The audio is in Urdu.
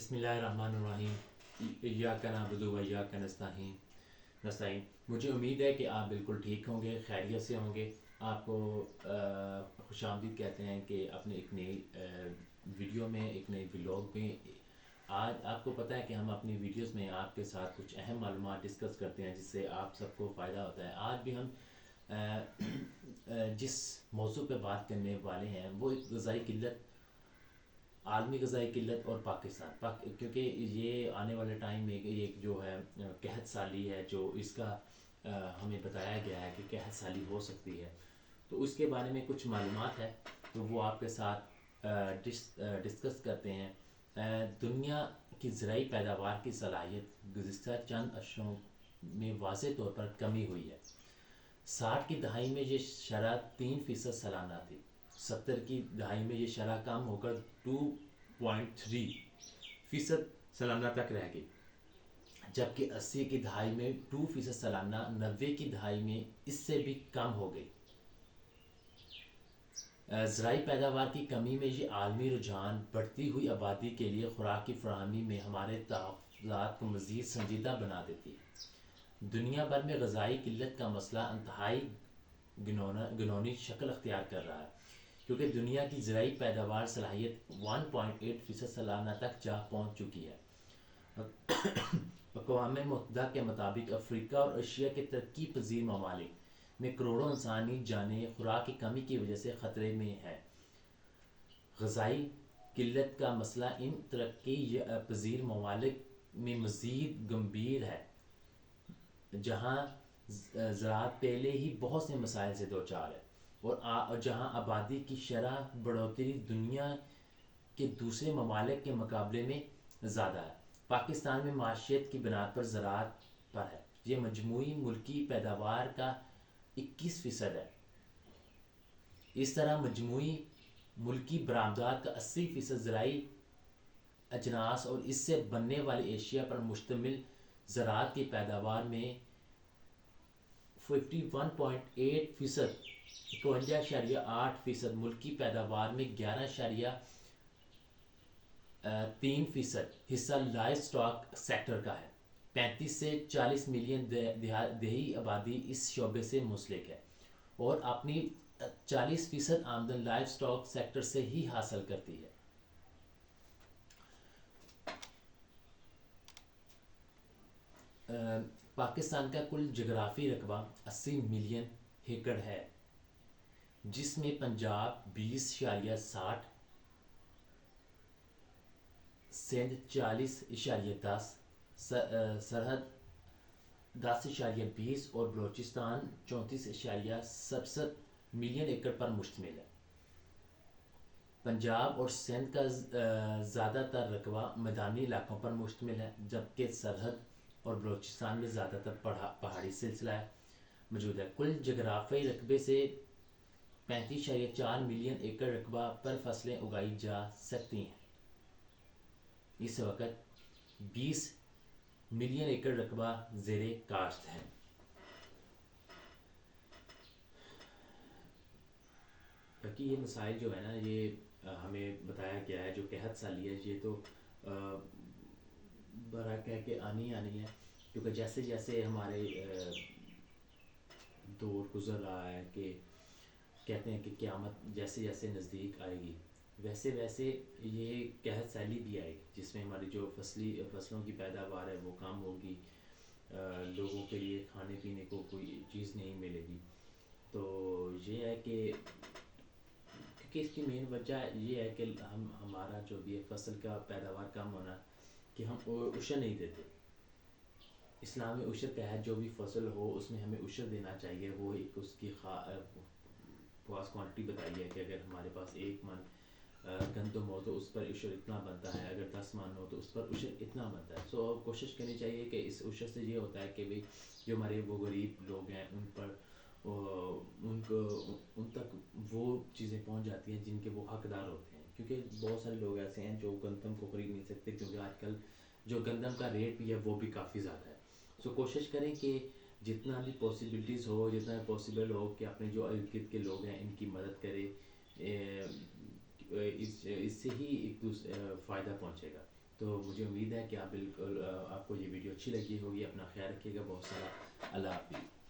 بسم اللہ الرحمن الرحیم ایاک نعبد و ایاک نستعین. مجھے امید ہے کہ آپ بالکل ٹھیک ہوں گے، خیریت سے ہوں گے. آپ کو خوش آمدید کہتے ہیں کہ اپنے ایک نئی ویڈیو میں، ایک نئی ولاگ میں. آج آپ کو پتہ ہے کہ ہم اپنی ویڈیوز میں آپ کے ساتھ کچھ اہم معلومات ڈسکس کرتے ہیں جس سے آپ سب کو فائدہ ہوتا ہے. آج بھی ہم جس موضوع پہ بات کرنے والے ہیں وہ ایک غذائی قلت، عالمی غذائی قلت اور پاکستان کیونکہ یہ آنے والے ٹائم میں ایک جو ہے قحط سالی ہے، جو اس کا ہمیں بتایا گیا ہے کہ قحط سالی ہو سکتی ہے. تو اس کے بارے میں کچھ معلومات ہے تو وہ آپ کے ساتھ ڈسکس کرتے ہیں. دنیا کی زرعی پیداوار کی صلاحیت گزشتہ چند اشروں میں واضح طور پر کمی ہوئی ہے. 60 کی دہائی میں یہ شرح 3% سالانہ تھی. 70 کی دہائی میں یہ شرح کم ہو کر 2.3% سالانہ تک رہ گئی، جبکہ 80 کی دہائی میں 2% سالانہ 90 کی دہائی میں اس سے بھی کم ہو گئی. زرعی پیداوار کی کمی میں یہ عالمی رجحان بڑھتی ہوئی آبادی کے لیے خوراک کی فراہمی میں ہمارے تحفظات کو مزید سنجیدہ بنا دیتی ہے. دنیا بھر میں غذائی قلت کا مسئلہ انتہائی گھناؤنی شکل اختیار کر رہا ہے، کیونکہ دنیا کی زرعی پیداوار صلاحیت 1.8% سالانہ تک جا پہنچ چکی ہے. اقوام متحدہ کے مطابق افریقہ اور ایشیا کے ترقی پذیر ممالک میں کروڑوں انسانی جانیں خوراک کی کمی کی وجہ سے خطرے میں ہیں. غذائی قلت کا مسئلہ ان ترقی پذیر ممالک میں مزید گمبھیر ہے، جہاں زراعت پہلے ہی بہت سے مسائل سے دوچار ہے اور جہاں آبادی کی شرح بڑھوتری دنیا کے دوسرے ممالک کے مقابلے میں زیادہ ہے. پاکستان میں معیشت کی بنیاد پر زراعت پر ہے. یہ مجموعی ملکی پیداوار کا 21% ہے. اس طرح مجموعی ملکی برآمدات کا 80% زرعی اجناس اور اس سے بننے والی اشیاء پر مشتمل زراعت کی پیداوار میں 51.8%، 51.8% ملکی پیداوار میں 11.3% حصہ لائف سٹاک سیکٹر کا ہے. 35 سے 40 ملین دیہی آبادی اس شعبے سے منسلک ہے اور اپنی 40% آمدن لائف سٹاک سیکٹر سے ہی حاصل کرتی ہے. پاکستان کا کل جغرافی رقبہ 80 ملین ایکڑ ہے، جس میں پنجاب 20.60، سندھ 40.10، سرحد 10.20 اور بلوچستان 34.67 ملین ایکڑ پر مشتمل ہے. پنجاب اور سندھ کا زیادہ تر رقبہ میدانی علاقوں پر مشتمل ہے، جبکہ سرحد اور بلوچستان میں زیادہ تر پہاڑی سلسلہ موجود ہے. کل جغرافیائی رقبے سے 35.4 ملین ایکڑ رقبہ پر فصلیں اگائی جا سکتی ہیں. اس وقت 20 ملین ایکڑ رقبہ زیر کاشت ہے. باقی یہ مسائل جو ہے نا، یہ ہمیں بتایا گیا ہے. جو قحط سالی ہے یہ تو برحق ہے کہ آنی ہے، کیونکہ جیسے جیسے ہمارے دور گزر رہا ہے کہ کہتے ہیں کہ قیامت جیسے جیسے نزدیک آئے گی ویسے ویسے یہ قحط سالی بھی آئے گی، جس میں ہماری جو فصلوں کی پیداوار ہے وہ کم ہوگی، لوگوں کے لیے کھانے پینے کو کوئی چیز نہیں ملے گی. تو یہ ہے کہ کیونکہ اس کی مین وجہ یہ ہے کہ ہمارا جو بھی ہے فصل کا پیداوار کم ہونا، کہ ہم عشر نہیں دیتے. اسلام میں عشر کا ہے، جو بھی فصل ہو اس میں ہمیں عشر دینا چاہیے. وہ ایک اس کی خاص کوانٹٹی بتائی ہے کہ اگر ہمارے پاس 1 من گندم ہو تو اس پر عشر اتنا بنتا ہے، اگر 10 من ہو تو اس پر عشر اتنا بنتا ہے. سو کوشش کرنی چاہیے کہ اس عشر سے یہ ہوتا ہے کہ بھئی جو ہمارے وہ غریب لوگ ہیں ان پر ان تک وہ چیزیں پہنچ جاتی ہیں جن کے وہ حقدار ہوتے ہیں. کیونکہ بہت سارے لوگ ایسے ہیں جو گندم کو خرید نہیں سکتے، کیونکہ آج کل جو گندم کا ریٹ بھی ہے وہ بھی کافی زیادہ ہے. سو کوشش کریں کہ جتنا بھی پاسبلٹیز ہو، جتنا بھی پاسبل ہو کہ اپنے جو ارد گرد کے لوگ ہیں ان کی مدد کرے. اس سے ہی ایک دوسرے فائدہ پہنچے گا. تو تو مجھے امید ہے کہ آپ بالکل آپ کو یہ ویڈیو اچھی لگی ہوگی. اپنا خیال رکھیے گا. بہت سارا اللہ حافظ.